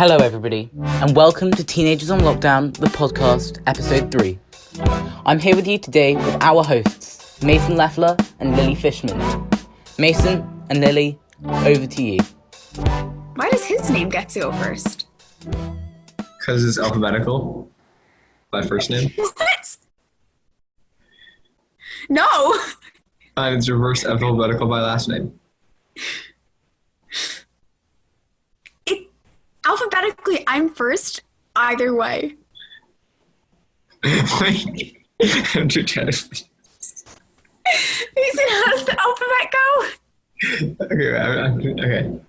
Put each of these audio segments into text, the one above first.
Hello everybody, and welcome to Teenagers on Lockdown, the podcast, episode 3. I'm here with you today with our hosts, Mason Leffler and Lily Fishman. Mason and Lily, over to you. Why does his name get to go first? Because it's alphabetical by first name. What? No! And it's reverse alphabetical by last name. Alphabetically, I'm first either way. Wait, I'm too tired. Mason, how does the alphabet go? Okay.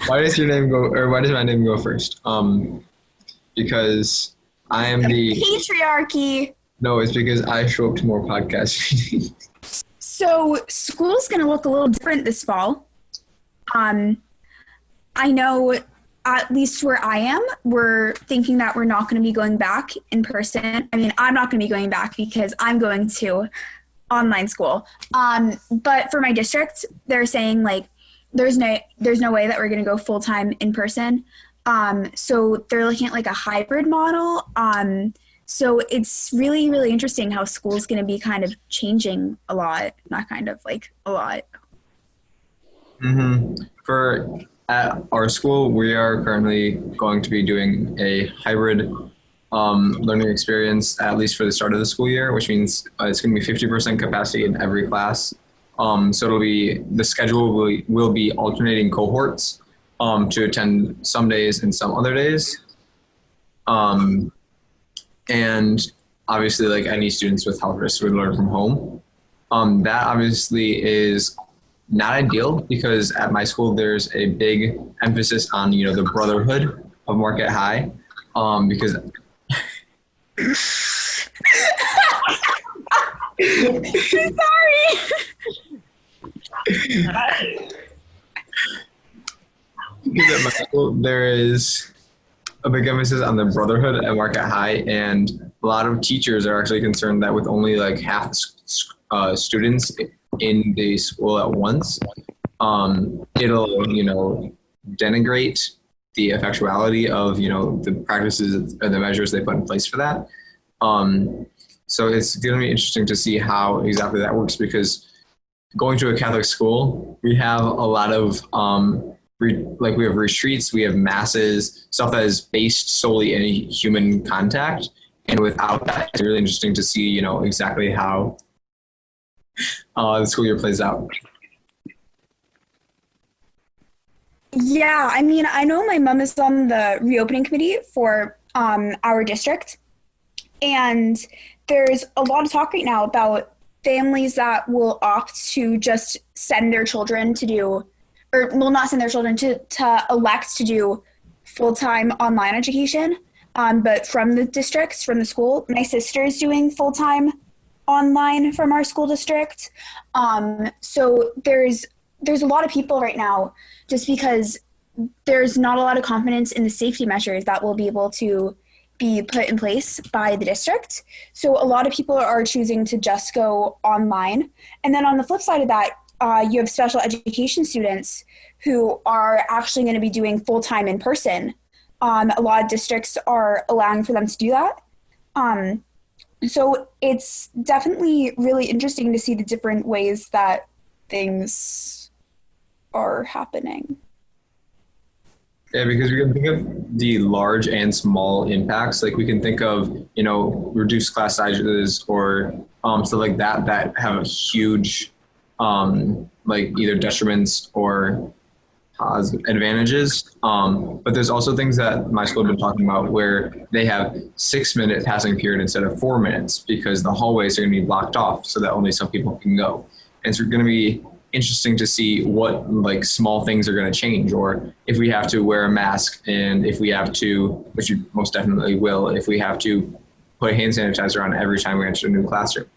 Why does your name go, or why does my name go first? Because I am the patriarchy. No, it's because I show up to more podcast meetings. So school's gonna look a little different this fall. I know, at least where I am, we're thinking that we're not going to be going back in person. I mean, I'm not going to be going back because I'm going to online school. But for my district, they're saying like there's no way that we're going to go full time in person. So they're looking at like a hybrid model. So it's really, really interesting how school's going to be kind of changing a lot, not kind of like a lot. At our school, we are currently going to be doing a hybrid learning experience, at least for the start of the school year, which means it's going to be 50% capacity in every class. So the schedule will be alternating cohorts to attend some days and some other days. And obviously, like any students with health risks would learn from home. That obviously is not ideal because at my school there's a big emphasis on the brotherhood of Market High because Sorry. Because at my school there is a big emphasis on the brotherhood at Market High, and a lot of teachers are actually concerned that with only like half students in the school at once, it'll denigrate the effectuality of the practices or the measures they put in place for that. So it's going to be interesting to see how exactly that works, because going to a Catholic school, we have a lot of we have retreats, we have masses, stuff that is based solely in human contact, and without that, it's really interesting to see exactly how the school year plays out. Yeah, I mean, I know my mom is on the reopening committee for our district, and there's a lot of talk right now about families that will opt to just send their children to do, or will not send their children to elect to do full-time online education, but from the districts, from the school. My sister's doing full-time online from our school district. So there's a lot of people right now, just because there's not a lot of confidence in the safety measures that will be able to be put in place by the district. So a lot of people are choosing to just go online. And then on the flip side of that, you have special education students who are actually going to be doing full-time in person. A lot of districts are allowing for them to do that. So it's definitely really interesting to see the different ways that things are happening. Yeah, because we can think of the large and small impacts. Like we can think of, reduced class sizes or stuff like that have a huge, like either detriments or advantages. But there's also things that my school has been talking about where they have 6-minute passing period instead of 4 minutes because the hallways are going to be blocked off so that only some people can go. And it's going to be interesting to see what like small things are going to change, or if we have to wear a mask, and if we have to, which we most definitely will, if we have to put a hand sanitizer on every time we enter a new classroom.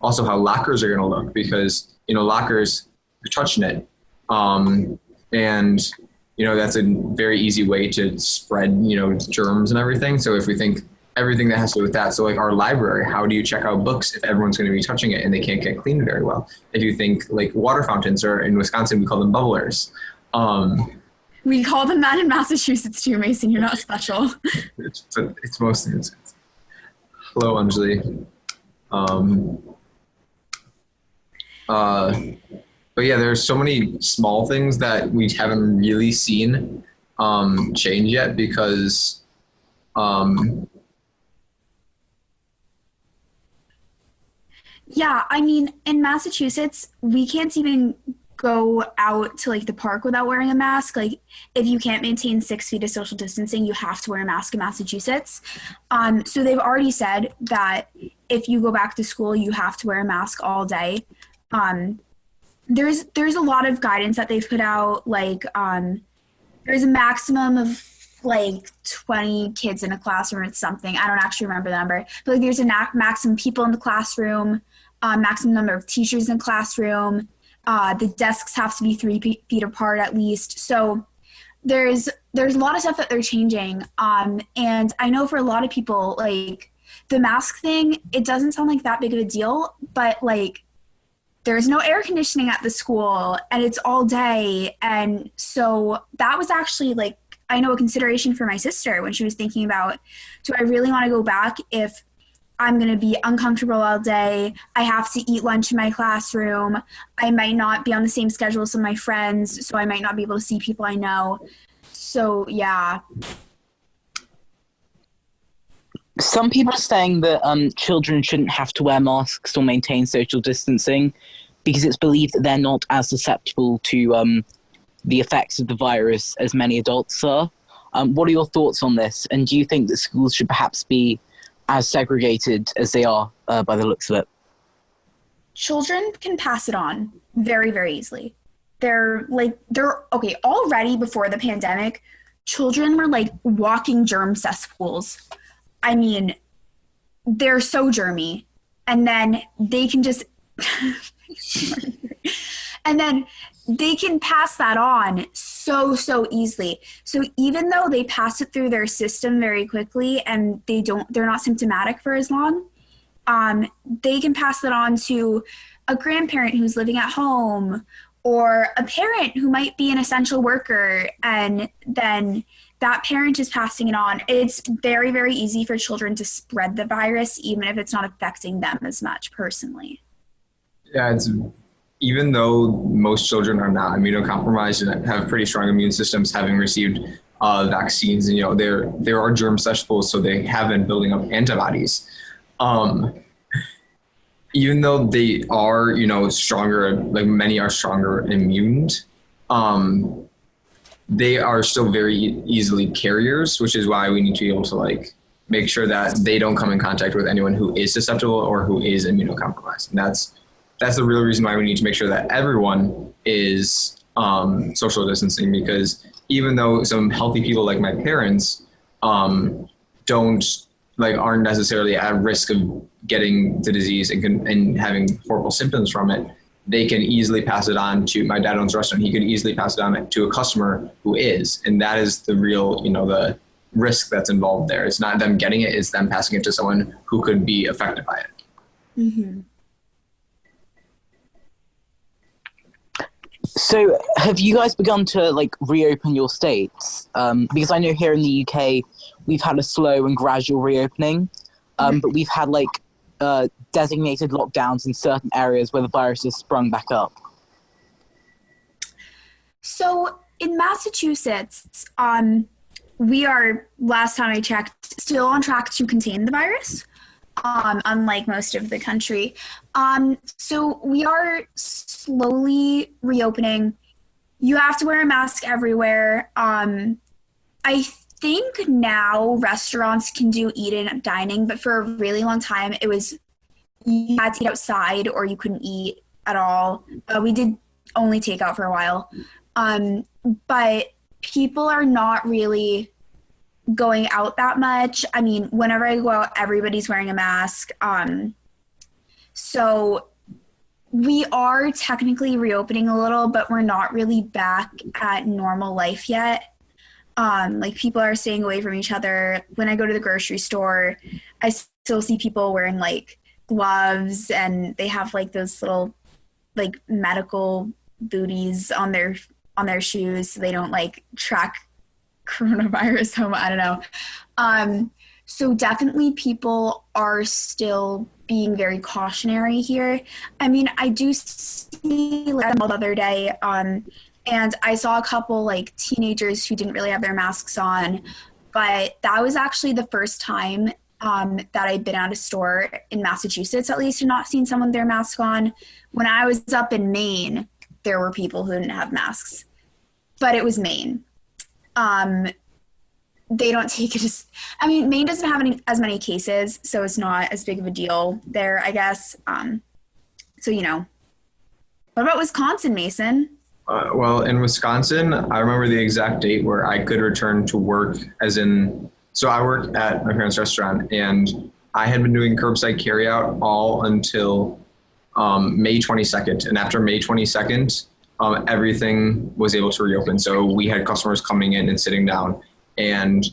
Also how lockers are going to look, because lockers, you're touching it. And that's a very easy way to spread, germs and everything. So if we think everything that has to do with that. So like our library, how do you check out books if everyone's going to be touching it and they can't get cleaned very well? If you think like water fountains, or in Wisconsin, we call them bubblers. We call them that in Massachusetts too, Mason. You're not special. It's mostly. Hello, Anjali. But yeah, there's so many small things that we haven't really seen change yet because Yeah, I mean, in Massachusetts, we can't even go out to like the park without wearing a mask. Like, if you can't maintain 6 feet of social distancing, you have to wear a mask in Massachusetts. So they've already said that if you go back to school, you have to wear a mask all day. There's a lot of guidance that they've put out. Like, there's a maximum of like 20 kids in a classroom or something. I don't actually remember the number, but like there's a maximum people in the classroom, maximum number of teachers in the classroom. The desks have to be 3 feet apart at least. So there's a lot of stuff that they're changing. And I know for a lot of people, like the mask thing, it doesn't sound like that big of a deal, but like there's no air conditioning at the school and it's all day. And so that was actually like, I know a consideration for my sister when she was thinking about, do I really want to go back if I'm going to be uncomfortable all day? I have to eat lunch in my classroom. I might not be on the same schedule as some of my friends, so I might not be able to see people I know. So, yeah. Some people are saying that children shouldn't have to wear masks or maintain social distancing because it's believed that they're not as susceptible to the effects of the virus as many adults are. What are your thoughts on this? And do you think that schools should perhaps be as segregated as they are by the looks of it? Children can pass it on very, very easily. They're okay, already before the pandemic, children were like walking germ cesspools. I mean, they're so germy. And then they can just and then they can pass that on so easily. So even though they pass it through their system very quickly and they're not symptomatic for as long, they can pass that on to a grandparent who's living at home or a parent who might be an essential worker, and then that parent is passing it on. It's very, very easy for children to spread the virus, even if it's not affecting them as much personally. Yeah, even though most children are not immunocompromised and have pretty strong immune systems, having received vaccines, and there are germ cesspools, so they have been building up antibodies. Even though they are, stronger, like many are stronger immune, they are still very easily carriers, which is why we need to be able to like make sure that they don't come in contact with anyone who is susceptible or who is immunocompromised. And that's the real reason why we need to make sure that everyone is social distancing, because even though some healthy people like my parents aren't necessarily at risk of getting the disease and having horrible symptoms from it, they can easily pass it on to, my dad owns a restaurant, he could easily pass it on to a customer who is, and that is the real, the risk that's involved there. It's not them getting it, it's them passing it to someone who could be affected by it. Mm-hmm. So have you guys begun to like reopen your states? Because I know here in the UK, we've had a slow and gradual reopening, but we've had like designated lockdowns in certain areas where the virus has sprung back up. So in Massachusetts, we are, last time I checked, still on track to contain the virus, unlike most of the country. So we are slowly reopening. You have to wear a mask everywhere. I think now restaurants can do eat-in dining, but for a really long time it was you had to eat outside or you couldn't eat at all. We did only take out for a while. But people are not really going out that much. I mean, whenever I go out, everybody's wearing a mask. So we are technically reopening a little, but we're not really back at normal life yet. Like people are staying away from each other. When I go to the grocery store, I still see people wearing like gloves, and they have like those little like medical booties on their on their shoes so they don't like track coronavirus home. I don't know. So definitely people are still being very cautionary here. I mean, I do see like the other day, and I saw a couple like teenagers who didn't really have their masks on, but that was actually the first time that I'd been at a store in Massachusetts, at least, and not seen someone with their mask on. When I was up in Maine, there were people who didn't have masks, but it was Maine. They don't take it as, I mean, Maine doesn't have as many cases, so it's not as big of a deal there, I guess. So, you know. What about Wisconsin, Mason? Well, in Wisconsin, I remember the exact date where I could return to work, as in, so I work at my parents' restaurant, and I had been doing curbside carryout all until May 22nd. And after May 22nd, everything was able to reopen. So we had customers coming in and sitting down. And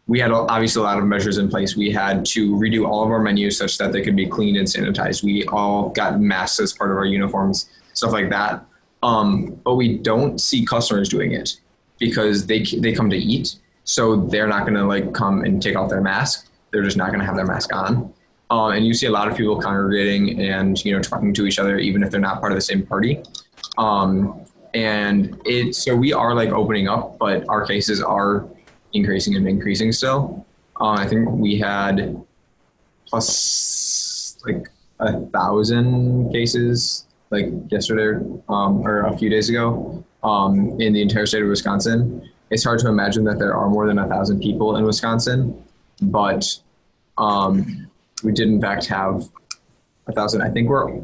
we had obviously a lot of measures in place. We had to redo all of our menus such that they could be cleaned and sanitized. We all got masks as part of our uniforms, stuff like that. But we don't see customers doing it because they come to eat. So they're not going to like come and take off their mask. They're just not going to have their mask on. And you see a lot of people congregating and, you know, talking to each other, even if they're not part of the same party. So we are like opening up, but our cases are increasing still. I think we had plus like 1,000 cases like yesterday or a few days ago in the entire state of Wisconsin. It's hard to imagine that there are more than 1,000 people in Wisconsin, but we did in fact have 1,000. I think we're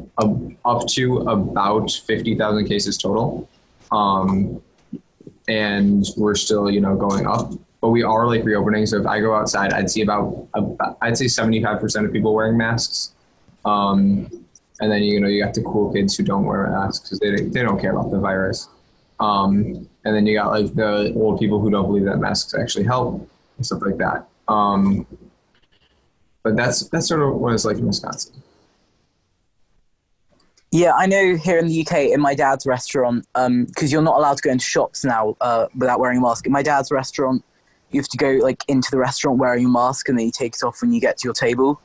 up to about 50,000 cases total. And we're still, you know, going up. But we are like reopening. So if I go outside, I'd see I'd say 75% of people wearing masks. And then, you know, you got the cool kids who don't wear masks because they don't care about the virus. And then you got like the old people who don't believe that masks actually help and stuff like that. But that's sort of what it's like in Wisconsin. Yeah, I know here in the UK, in my dad's restaurant, because you're not allowed to go into shops now without wearing a mask. In my dad's restaurant, you have to go like into the restaurant wearing a mask, and then you take it off when you get to your table.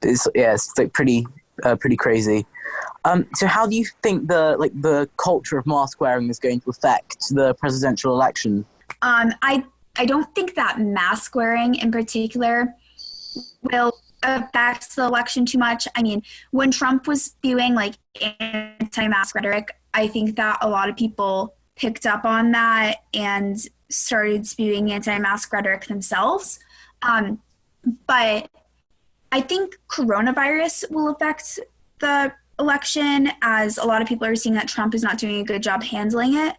It's like pretty crazy. So how do you think the culture of mask wearing is going to affect the presidential election? I don't think that mask wearing in particular will affect the election too much. I mean, when Trump was spewing like anti-mask rhetoric, I think that a lot of people picked up on that and started spewing anti-mask rhetoric themselves. But I think coronavirus will affect the election, as a lot of people are seeing that Trump is not doing a good job handling it.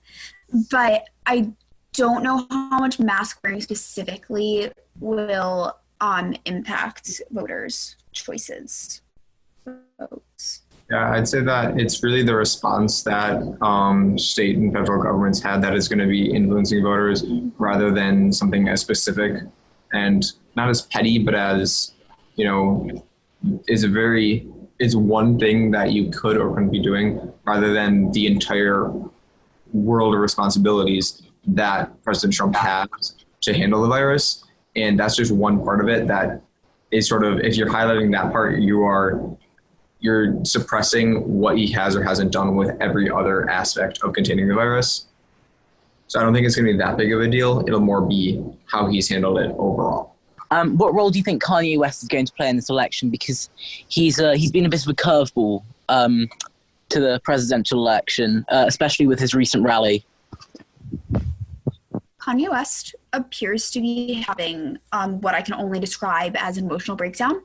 But I don't know how much mask wearing specifically will impact voters' choices. Votes. Yeah, I'd say that it's really the response that state and federal governments had that is going to be influencing voters rather than something as specific and not as petty, but as, you know, is one thing that you could or couldn't be doing rather than the entire world of responsibilities that President Trump has to handle the virus. And that's just one part of it that is sort of, if you're highlighting that part, you're suppressing what he has or hasn't done with every other aspect of containing the virus. So I don't think it's going to be that big of a deal. It'll more be how he's handled it overall. What role do you think Kanye West is going to play in this election? Because he's been a bit of a curveball to the presidential election, especially with his recent rally. Kanye West appears to be having what I can only describe as an emotional breakdown.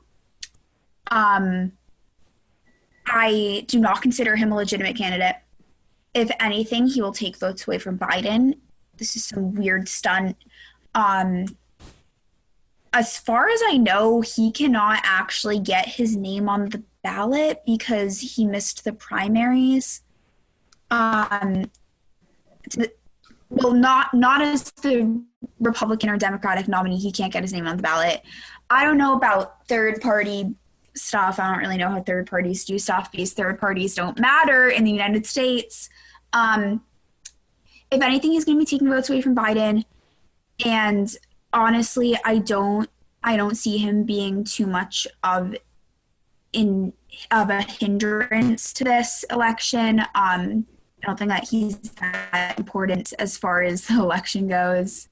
I do not consider him a legitimate candidate. If anything, he will take votes away from Biden. This is some weird stunt. As far as I know, he cannot actually get his name on the ballot because he missed the primaries. Well, not as the Republican or Democratic nominee, he can't get his name on the ballot. I don't know about third-party stuff. I don't really know how third parties do stuff because third parties don't matter in the United States. If anything, he's going to be taking votes away from Biden. And honestly, I don't see him being too much of a hindrance to this election. I don't think that he's that important as far as the election goes.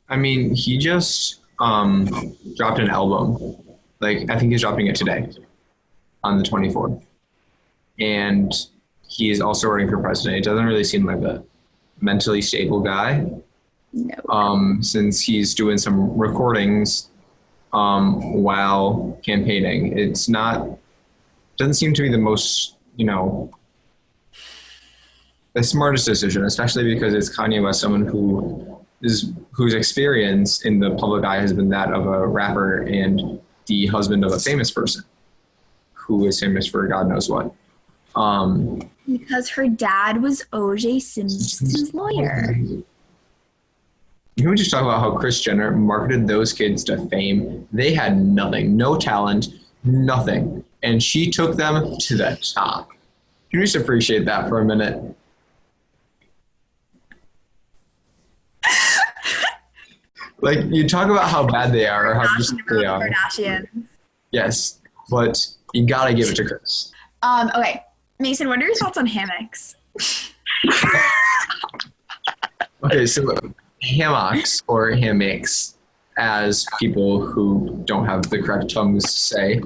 I mean, he just dropped an album. Like, I think he's dropping it today on the 24th. And he is also running for president. It doesn't really seem like a mentally stable guy. No. Since he's doing some recordings while campaigning. Doesn't seem to be the most, the smartest decision, especially because it's Kanye West, someone whose experience in the public eye has been that of a rapper and the husband of a famous person who is famous for God knows what. Because her dad was O.J. Simpson's lawyer. Can we just talk about how Kris Jenner marketed those kids to fame? They had nothing, no talent, nothing. And she took them to the top. Can you just appreciate that for a minute? Like, you talk about how bad they are or how just they are. Kardashians. Yes, but you gotta give it to Kris. Okay. Mason, what are your thoughts on hammocks? Okay, so hammocks or hammocks, as people who don't have the correct tongues say,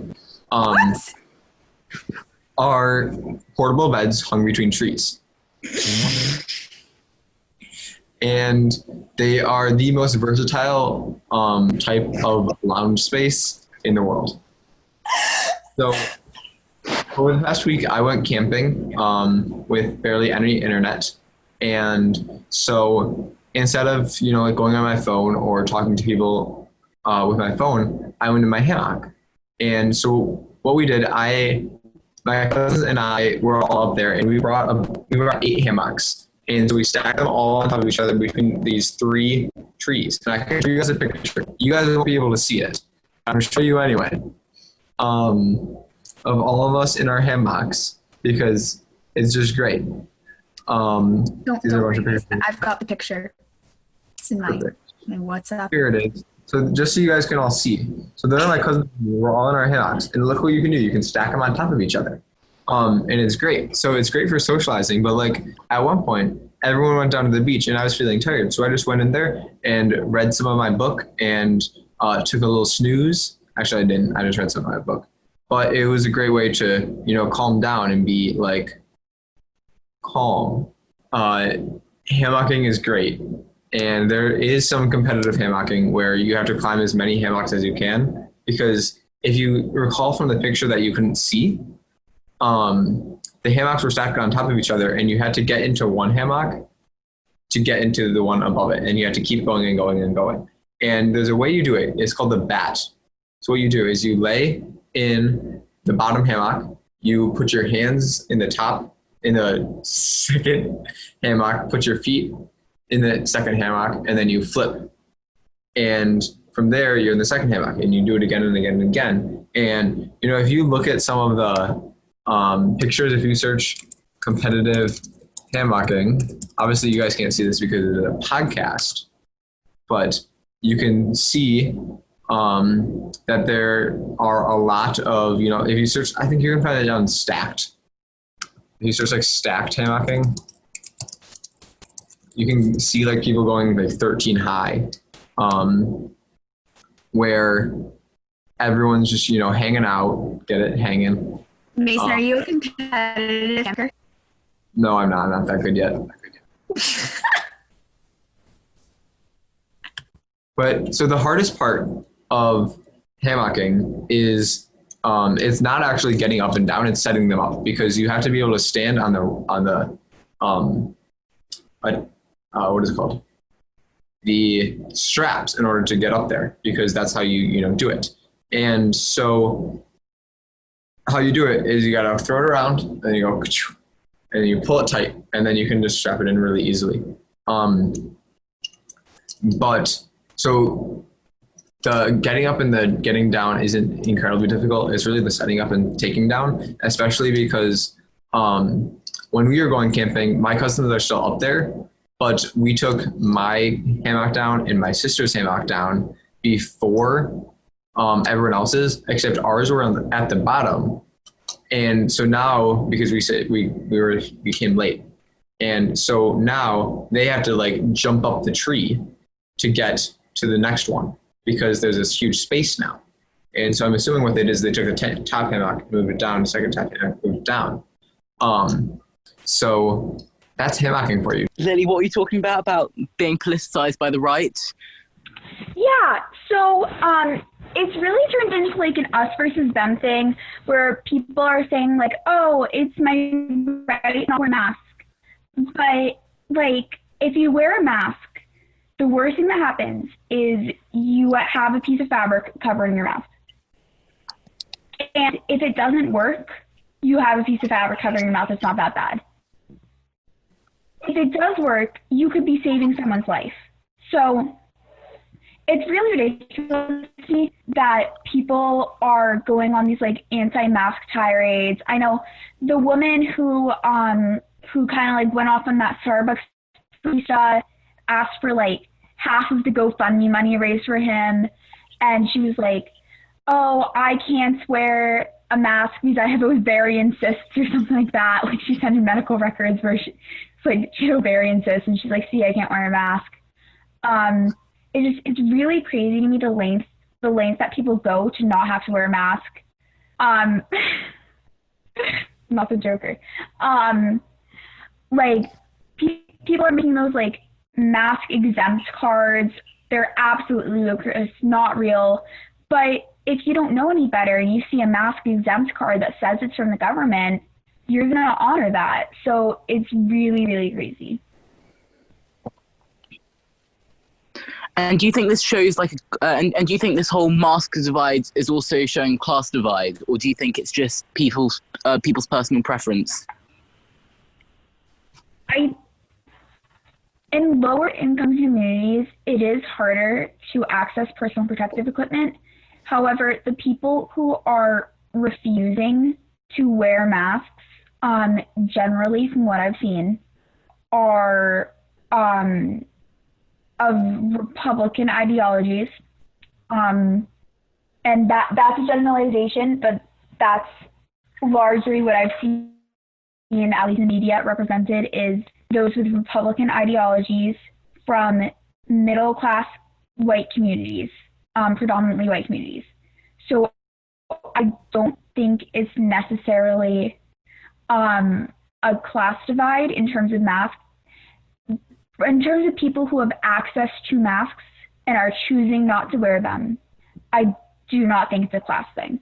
are portable beds hung between trees. And they are the most versatile type of lounge space in the world. So over the past week, I went camping with barely any internet. And so instead of, like going on my phone or talking to people with my phone, I went in my hammock. And so what we did, my cousins and I were all up there, and we brought 8 hammocks. And so we stacked them all on top of each other between these 3 trees. And I can show you guys a picture. You guys won't be able to see it. I'm going to show you anyway. Of all of us in our hammocks, because it's just great. Don't worry, I've got the picture. It's in my WhatsApp. Here it is. So just so you guys can all see. So there are my cousins. We're all in our hammocks. And look what you can do. You can stack them on top of each other. And it's great. So it's great for socializing. But like at one point, everyone went down to the beach and I was feeling tired. So I just went in there and read some of my book and took a little snooze. Actually, I didn't. I just read some of my book. But it was a great way to, calm down and be like calm. Hammocking is great. And there is some competitive hammocking where you have to climb as many hammocks as you can. Because if you recall from the picture that you couldn't see, the hammocks were stacked on top of each other and you had to get into one hammock to get into the one above it. And you had to keep going and going and going. And there's a way you do it. It's called the bat. So what you do is you lay in the bottom hammock, you put your hands in the second hammock, put your feet in the second hammock, and then you flip. And from there, you're in the second hammock, and you do it again and again and again. And, if you look at some of the pictures, if you search competitive hammocking, obviously you guys can't see this because it's a podcast, but you can see that there are a lot of, if you search, I think you can find it down stacked. If you search like stacked hammocking, you can see like people going like 13 high, where everyone's just, hanging out, get it, hanging. Mason, are you a competitive camper? No, I'm not. I'm not that good yet. But so the hardest part of hammocking is it's not actually getting up and down, it's setting them up, because you have to be able to stand on the what is it called? The straps in order to get up there, because that's how you do it. And so how you do it is you gotta throw it around and then you go and you pull it tight and then you can just strap it in really easily. But so the getting up and the getting down isn't incredibly difficult. It's really the setting up and taking down, especially because when we were going camping, my cousins are still up there, but we took my hammock down and my sister's hammock down before everyone else's, except ours were at the bottom. And so now, because we came late, and so now they have to like jump up the tree to get to the next one because there's this huge space now. And so I'm assuming what they did is they took the top hammock, moved it down, the second top hammock, moved it down. So that's hammocking for you. Lily, what were you talking about being politicized by the right? Yeah, so it's really turned into like an us versus them thing where people are saying like, oh, it's my right not to wear a mask. But like, if you wear a mask, the worst thing that happens is you have a piece of fabric covering your mouth. And if it doesn't work, you have a piece of fabric covering your mouth. It's not that bad. If it does work, you could be saving someone's life. So it's really ridiculous to me that people are going on these like anti-mask tirades. I know the woman who kind of like went off on that Starbucks barista, asked for like half of the GoFundMe money raised for him, and she was like, oh, I can't wear a mask because I have ovarian cysts or something like that. Like she sent in medical records where she had ovarian cysts, and she's like, see, I can't wear a mask. It's really crazy to me the lengths that people go to not have to wear a mask. Not the Joker. Like people are making those like mask exempt cards. They're absolutely ludicrous, not real. But if you don't know any better and you see a mask exempt card that says it's from the government, you're going to honor that. So it's really, really crazy. And do you think this shows like, and do you think this whole mask divide is also showing class divide, or do you think it's just people's personal preference? In lower income communities, it is harder to access personal protective equipment. However, the people who are refusing to wear masks, generally from what I've seen, are of Republican ideologies. And that's a generalization, but that's largely what I've seen, at least in the media, represented is those with Republican ideologies from middle-class white communities, predominantly white communities. So I don't think it's necessarily a class divide in terms of masks. In terms of people who have access to masks and are choosing not to wear them, I do not think it's a class thing.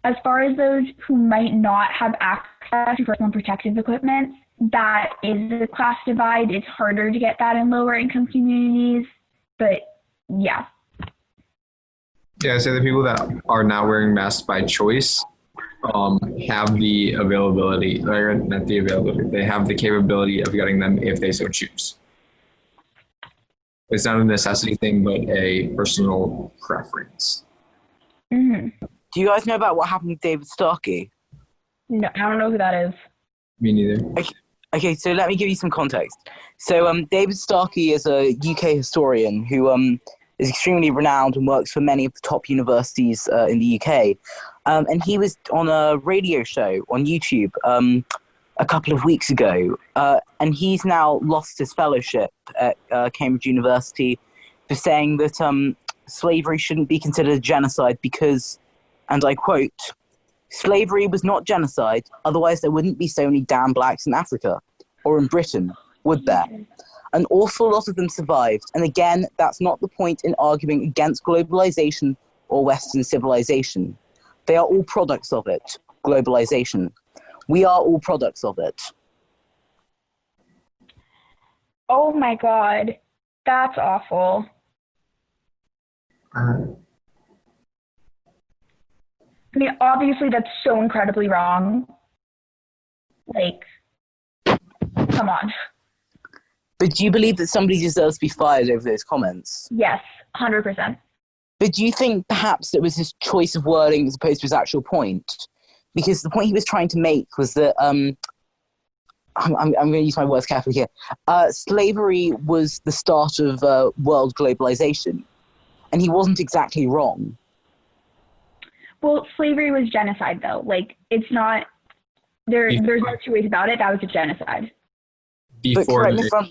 As far as those who might not have access to personal protective equipment, that is a class divide. It's harder to get that in lower income communities, but yeah. Yeah, so the people that are not wearing masks by choice have the availability, or not the availability, they have the capability of getting them if they so choose. It's not a necessity thing, but a personal preference. Mm-hmm. Do you guys know about what happened with David Starkey? No, I don't know who that is. Me neither. Okay, so let me give you some context. So David Starkey is a UK historian who is extremely renowned and works for many of the top universities in the UK. And he was on a radio show on YouTube a couple of weeks ago, and he's now lost his fellowship at Cambridge University for saying that slavery shouldn't be considered a genocide because, and I quote, slavery was not genocide, otherwise there wouldn't be so many damn blacks in Africa or in Britain, would there? An awful lot of them survived, and again, that's not the point in arguing against globalization or Western civilization. They are all products of it, globalization. We are all products of it. Oh my God, that's awful. I mean, obviously that's so incredibly wrong. Like, come on. But do you believe that somebody deserves to be fired over those comments? Yes, 100%. But do you think perhaps it was his choice of wording as opposed to his actual point? Because the point he was trying to make was that I'm going to use my words carefully here. Slavery was the start of world globalization, and he wasn't exactly wrong. Well, slavery was genocide, though. Like, it's not. There's no two ways about it. That was a genocide. But correct me if I'm.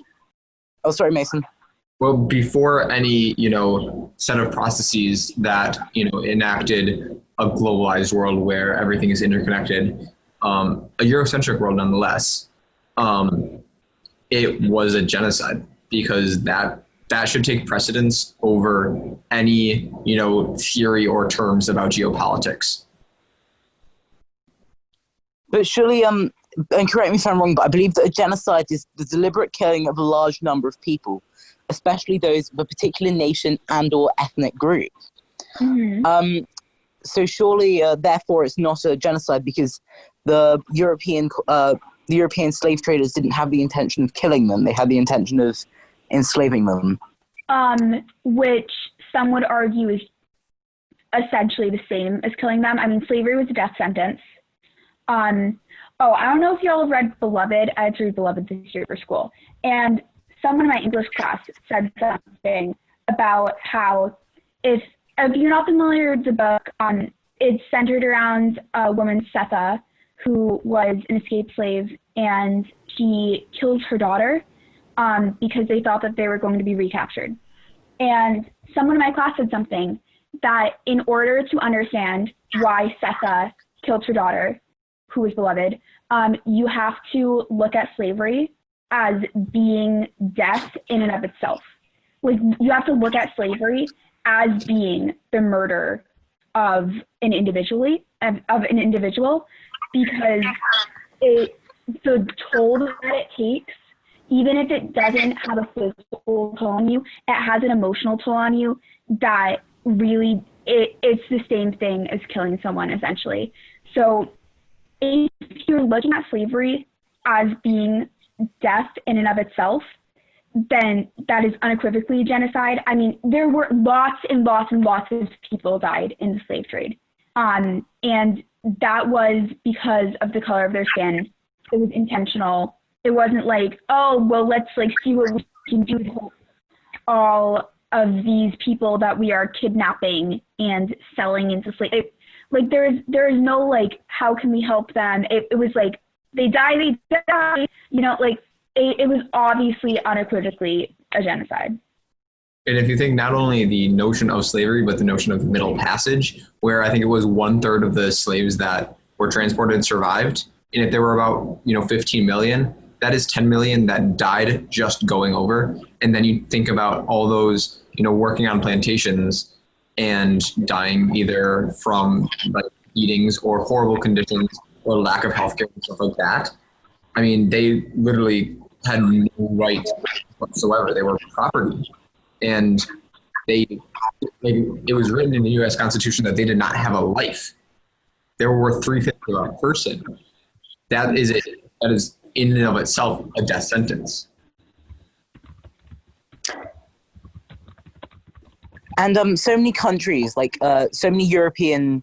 Oh, sorry, Mason. Well, before any, set of processes that, enacted a globalized world where everything is interconnected, a Eurocentric world nonetheless, it was a genocide because that should take precedence over any, theory or terms about geopolitics. But surely, and correct me if I'm wrong, but I believe that a genocide is the deliberate killing of a large number of people, especially those of a particular nation and or ethnic group. Mm-hmm. So surely, therefore, it's not a genocide because the European slave traders didn't have the intention of killing them. They had the intention of enslaving them. Which some would argue is essentially the same as killing them. I mean, slavery was a death sentence. I don't know if y'all have read Beloved. I had to read Beloved this year for school. And someone in my English class said something about how if you're not familiar with the book, it's centered around a woman, Setha, who was an escaped slave, and she killed her daughter because they thought that they were going to be recaptured. And someone in my class said something that in order to understand why Setha killed her daughter, who was beloved, you have to look at slavery as being death in and of itself. Like, you have to look at slavery as being the murder of an individual, because the toll that it takes, even if it doesn't have a physical toll on you, it has an emotional toll on you that really, it's the same thing as killing someone, essentially. So if you're looking at slavery as being death in and of itself, then that is unequivocally genocide. I mean, there were lots and lots and lots of people died in the slave trade. And that was because of the color of their skin. It was intentional. It wasn't like, oh, well, let's see what we can do with all of these people that we are kidnapping and selling into slavery. Like, there is no, how can we help them? It was like, they die. It was obviously unequivocally a genocide. And if you think not only the notion of slavery, but the notion of middle passage, where I think it was 1/3 of the slaves that were transported survived, and if there were about 15 million, that is 10 million that died just going over. And then you think about all those working on plantations and dying either from beatings or horrible conditions or lack of healthcare and stuff like that. I mean, they literally had no right whatsoever. They were property. And it was written in the U.S. Constitution that they did not have a life. They were worth 3/5 of a person. That is in and of itself a death sentence. And so many countries, so many European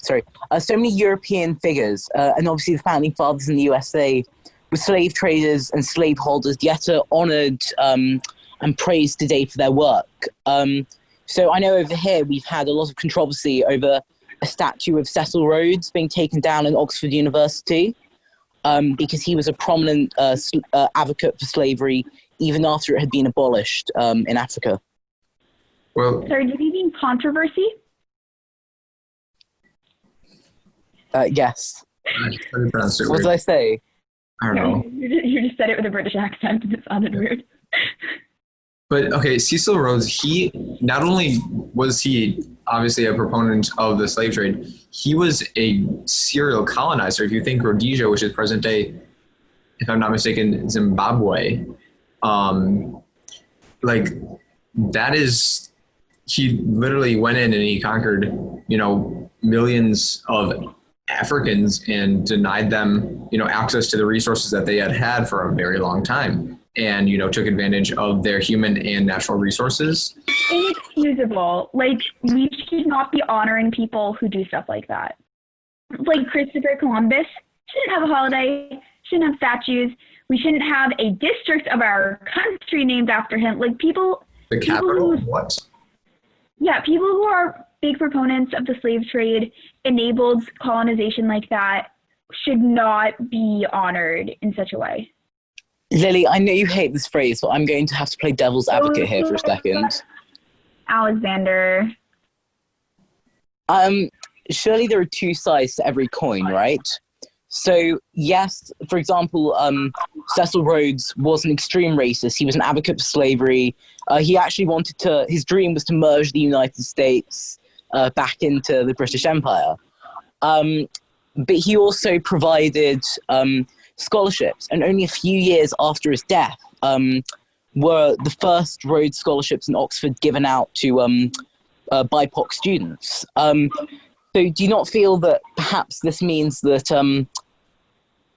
figures, and obviously the founding fathers in the USA, were slave traders and slaveholders, yet are honoured and praised today for their work. So I know over here we've had a lot of controversy over a statue of Cecil Rhodes being taken down in Oxford University because he was a prominent advocate for slavery even after it had been abolished in Africa. Well, sorry, did you mean controversy? Yes. What did I say? I don't know. You just said it with a British accent and it sounded weird. But okay, Cecil Rhodes, he not only was he obviously a proponent of the slave trade, he was a serial colonizer. If you think Rhodesia, which is present day, if I'm not mistaken, Zimbabwe, he literally went in and he conquered, millions of Africans and denied them, access to the resources that they had for a very long time, and, took advantage of their human and natural resources. Inexcusable. We should not be honoring people who do stuff like that. Like Christopher Columbus shouldn't have a holiday, shouldn't have statues. We shouldn't have a district of our country named after him. Like The capital? What? Yeah, people who are big proponents of the slave trade, enabled colonization like that, should not be honored in such a way. Lily, I know you hate this phrase, but I'm going to have to play devil's advocate here for a second. Alexander. Surely there are two sides to every coin, right? So, yes, for example, Cecil Rhodes was an extreme racist. He was an advocate for slavery. He actually his dream was to merge the United States back into the British Empire. But he also provided scholarships, and only a few years after his death were the first Rhodes scholarships in Oxford given out to BIPOC students. So do you not feel that perhaps this means that,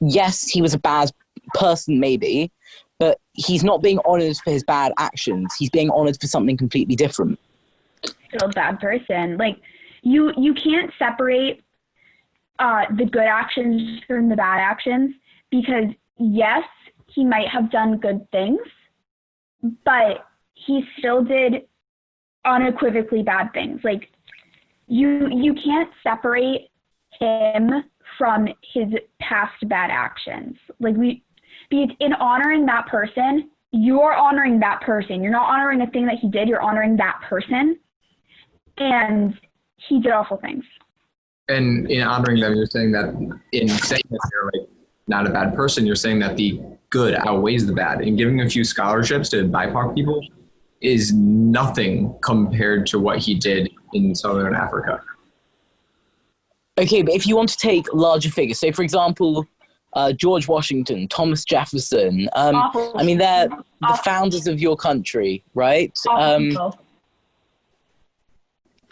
yes, he was a bad person maybe, but he's not being honoured for his bad actions. He's being honoured for something completely different. Still a bad person. Like, you can't separate the good actions from the bad actions, because yes, he might have done good things, but he still did unequivocally bad things. Like, you can't separate him from his past bad actions. Like, because in honoring that person, you're honoring that person. You're not honoring the thing that he did, you're honoring that person. And he did awful things. And in honoring them, you're saying that in saying that they're like not a bad person, you're saying that the good outweighs the bad. And giving a few scholarships to BIPOC people is nothing compared to what he did in Southern Africa. Okay, but if you want to take larger figures, so for example, George Washington, Thomas Jefferson, I mean, they're the founders of your country, right?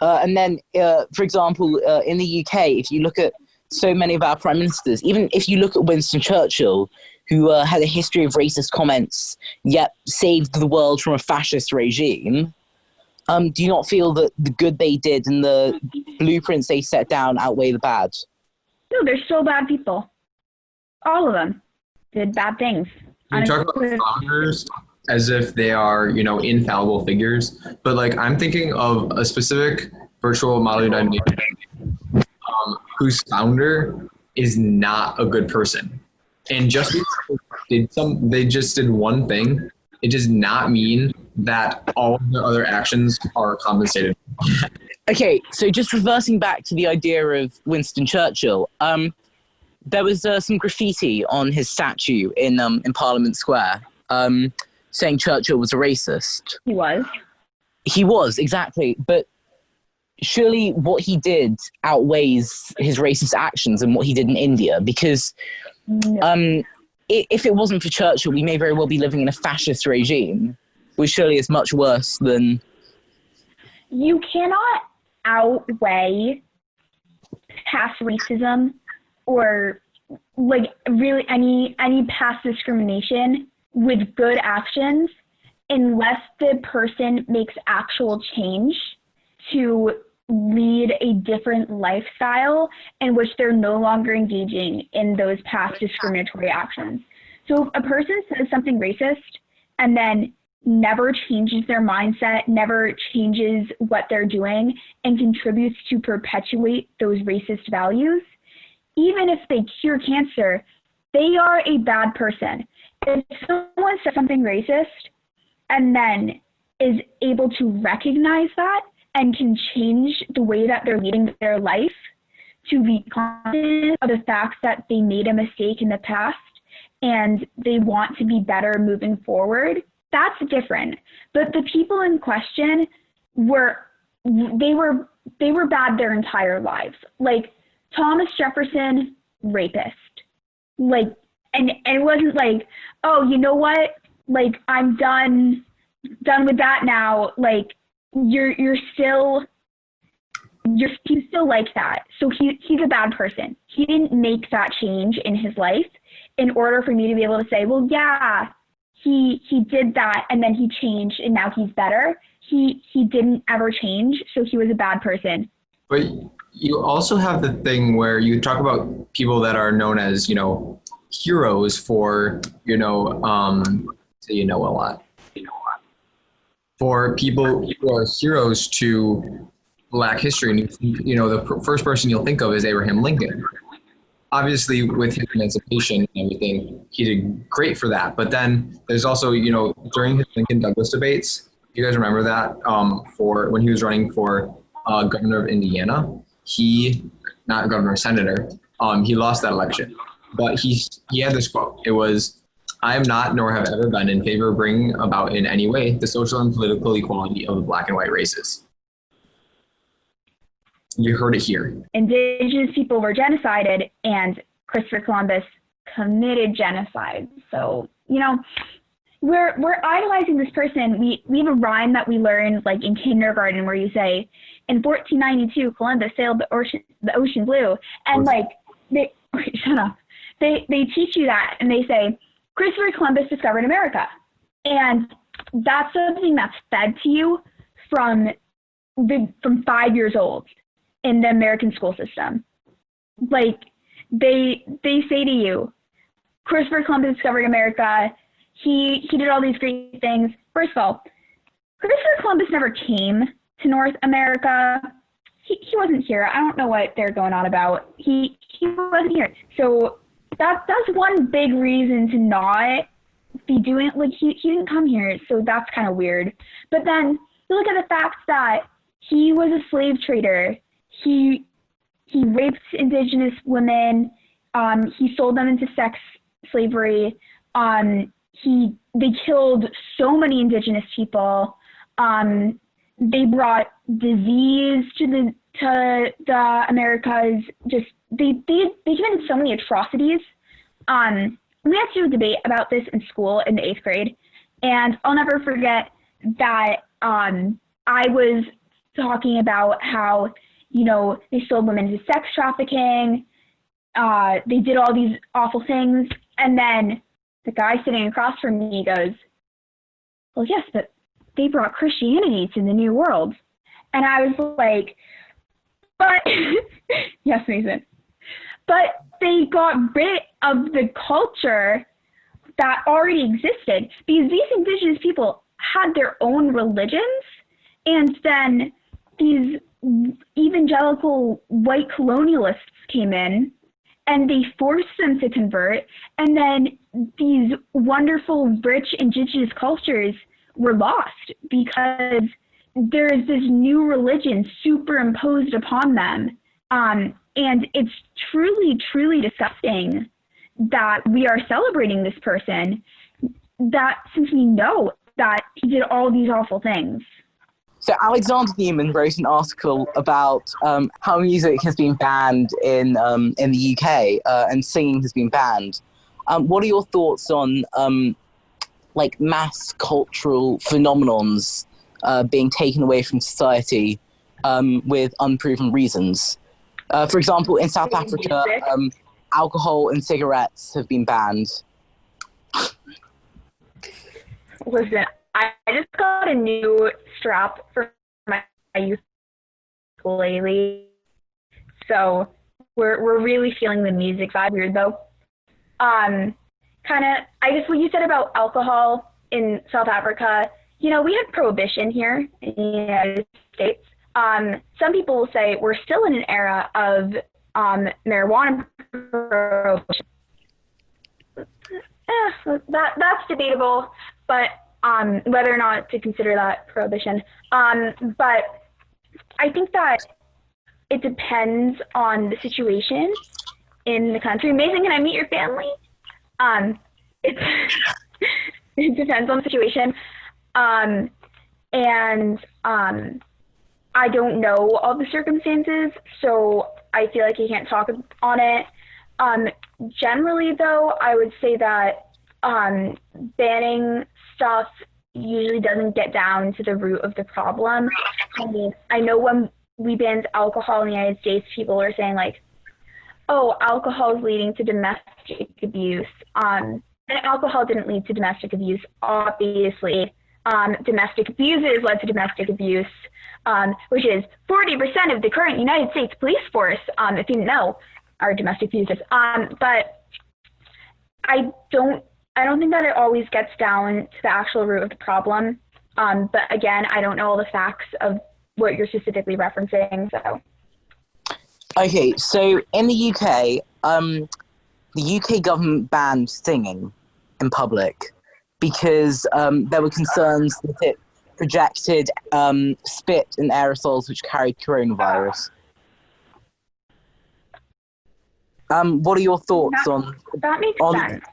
And then, for example, in the UK, if you look at so many of our prime ministers, even if you look at Winston Churchill, who had a history of racist comments, yet saved the world from a fascist regime, do you not feel that the good they did and the blueprints they set down outweigh the bad? No, they're still bad people. All of them did bad things. You talk about founders as if they are, infallible figures, but like I'm thinking of a specific virtual model United Nations whose founder is not a good person, and just because they just did one thing, it does not mean that all of the other actions are compensated. Okay, so just reversing back to the idea of Winston Churchill, there was some graffiti on his statue in Parliament Square, saying Churchill was a racist. He was, exactly. But surely what he did outweighs his racist actions and what he did in India, because if it wasn't for Churchill, we may very well be living in a fascist regime, which surely is much worse than... You cannot outweigh past racism or like really any past discrimination with good actions unless the person makes actual change to lead a different lifestyle in which they're no longer engaging in those past discriminatory actions. So if a person says something racist and then never changes their mindset, never changes what they're doing, and contributes to perpetuate those racist values, even if they cure cancer, they are a bad person. If someone says something racist and then is able to recognize that and can change the way that they're leading their life to be conscious of the fact that they made a mistake in the past and they want to be better moving forward, that's different. But the people in question were bad their entire lives. Like Thomas Jefferson, rapist. Like, and it wasn't like, oh, you know what? Like, I'm done with that now. Like, you still like that. So he's a bad person. He didn't make that change in his life in order for me to be able to say, well, yeah, he did that and then he changed and now he's better. He didn't ever change, so he was a bad person. But you also have the thing where you talk about people that are known as, heroes for, so you know a lot. For people who are heroes to Black history, and the first person you'll think of is Abraham Lincoln. Obviously, with his emancipation and everything, he did great for that. But then there's also, during his Lincoln-Douglas debates, you guys remember that, for when he was running for governor of Indiana, not governor, senator, he lost that election. But he had this quote. It was, "I am not, nor have ever been, in favor of bringing about in any way the social and political equality of the Black and white races." You heard it here. Indigenous people were genocided, and Christopher Columbus committed genocide. So, we're idolizing this person. We have a rhyme that we learned like in kindergarten where you say, "In 1492, Columbus sailed the ocean blue," and shut up. They teach you that, and they say, "Christopher Columbus discovered America," and that's something that's fed to you from 5 years old in the American school system. Like they say to you, Christopher Columbus discovered America. He did all these great things. First of all, Christopher Columbus never came to North America. He wasn't here. I don't know what they're going on about. He wasn't here. So that's one big reason to not be doing, like, he didn't come here, so that's kind of weird. But then you look at the fact that he was a slave trader. He raped indigenous women. He sold them into sex slavery. They killed so many indigenous people. They brought disease to the Americas. Just they committed so many atrocities. We had to do a debate about this in school in the 8th grade, and I'll never forget that I was talking about how they sold women into sex trafficking. They did all these awful things, and then the guy sitting across from me goes, "Well, yes, but they brought Christianity to the New World." And I was like, "But," yes, Mason, "but they got rid of the culture that already existed, because these indigenous people had their own religions, and then these evangelical white colonialists came in and they forced them to convert, and then these wonderful, rich indigenous cultures were lost because there's this new religion superimposed upon them." And it's truly, truly disgusting that we are celebrating this person, that since we know that he did all these awful things. So Alexander Newman wrote an article about how music has been banned in the UK and singing has been banned. What are your thoughts on mass cultural phenomenons being taken away from society with unproven reasons? For example, in South Africa, alcohol and cigarettes have been banned. Listen, I just got a new strap for my ukulele, so we're really feeling the music vibe here, though. I guess what you said about alcohol in South Africa, we had prohibition here in the United States. Some people will say we're still in an era of marijuana prohibition. That's debatable, but whether or not to consider that prohibition. But I think that it depends on the situation in the country. Amazing, can I meet your family? It depends on the situation. I don't know all the circumstances, so I feel like I can't talk on it. Generally, though, I would say that banning stuff usually doesn't get down to the root of the problem. I mean, I know when we banned alcohol in the United States, people were saying like, "Oh, alcohol is leading to domestic abuse." And alcohol didn't lead to domestic abuse, obviously. Domestic abuses led to domestic abuse, which is 40% of the current United States police force, if you didn't know, are domestic abusers. But I don't think that it always gets down to the actual root of the problem. But again, I don't know all the facts of what you're specifically referencing. So. Okay, so in the UK, the UK government banned singing in public because there were concerns that it projected spit and aerosols which carried coronavirus. What are your thoughts on that? Makes sense.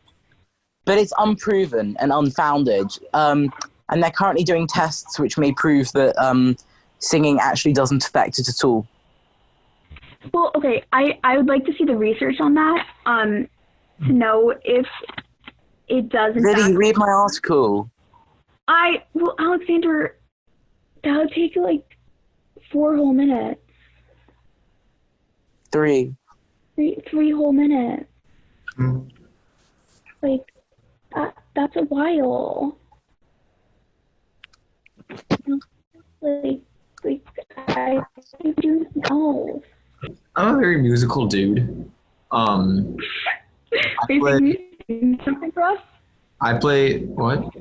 But it's unproven and unfounded, and they're currently doing tests which may prove that singing actually doesn't affect it at all. Well, okay, I would like to see the research on that to know if it does. Really, read my article. Well, Alexander, that would take like 4 whole minutes. 3 whole minutes. Mm. Like, that's a while. Like I do something else. I'm a very musical dude. Can you sing something for us? I play what?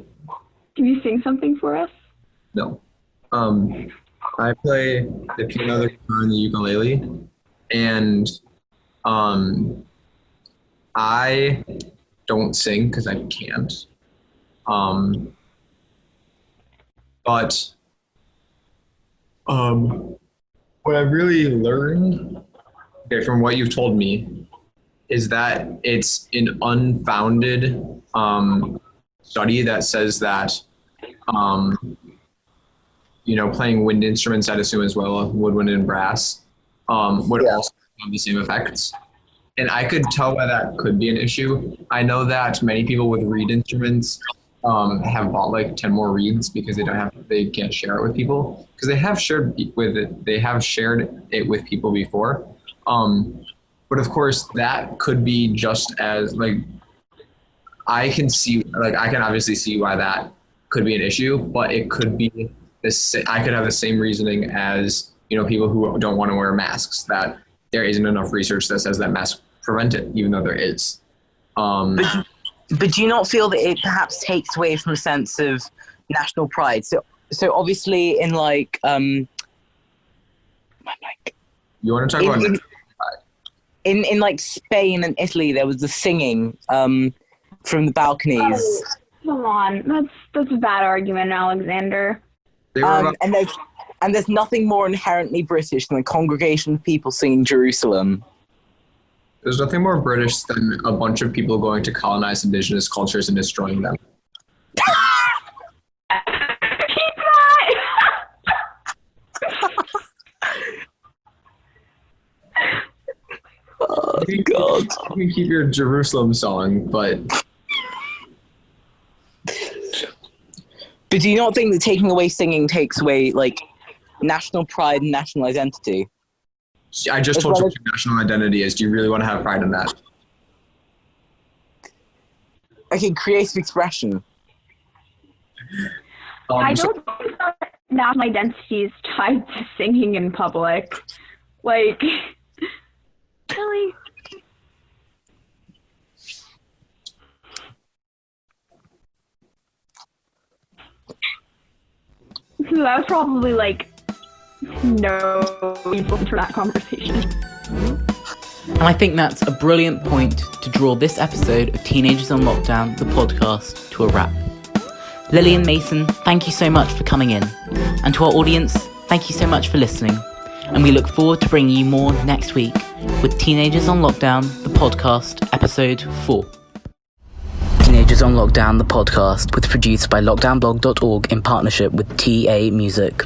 Can you sing something for us? No. I play the piano, the guitar, and the ukulele, and I don't sing because I can't. But what I've really learned, okay, from what you've told me, is that it's an unfounded study that says that playing wind instruments, I'd assume as well, woodwind and brass, would also have the same effects. And I could tell why that could be an issue. I know that many people with reed instruments have bought like 10 more reeds because they can't share it with people, because they have shared it with people before. But of course that could be just as like, I can obviously see why that could be an issue, but it could be I could have the same reasoning as, people who don't want to wear masks, that there isn't enough research that says that masks prevent it, even though there is. But do you not feel that it perhaps takes away from a sense of national pride? So obviously in like, you want to talk about national pride? In like Spain and Italy, there was the singing from the balconies. Oh, come on, that's a bad argument, Alexander. And there's nothing more inherently British than a congregation of people singing Jerusalem. There's nothing more British than a bunch of people going to colonize indigenous cultures and destroying them. Oh, God. You can keep your Jerusalem song, but do you not think that taking away singing takes away, like, national pride and national identity? I just told you what your national identity is. Do you really want to have pride in that? Okay, creative expression. I don't think that national identity is tied to singing in public. Like, really? So that was probably like no input for that conversation. And I think that's a brilliant point to draw this episode of Teenagers on Lockdown, the podcast, to a wrap. Lily and Mason, thank you so much for coming in. And to our audience, thank you so much for listening. And we look forward to bringing you more next week with Teenagers on Lockdown, the podcast, episode 4. Teenagers on Lockdown, the podcast, was produced by lockdownblog.org in partnership with TA Music.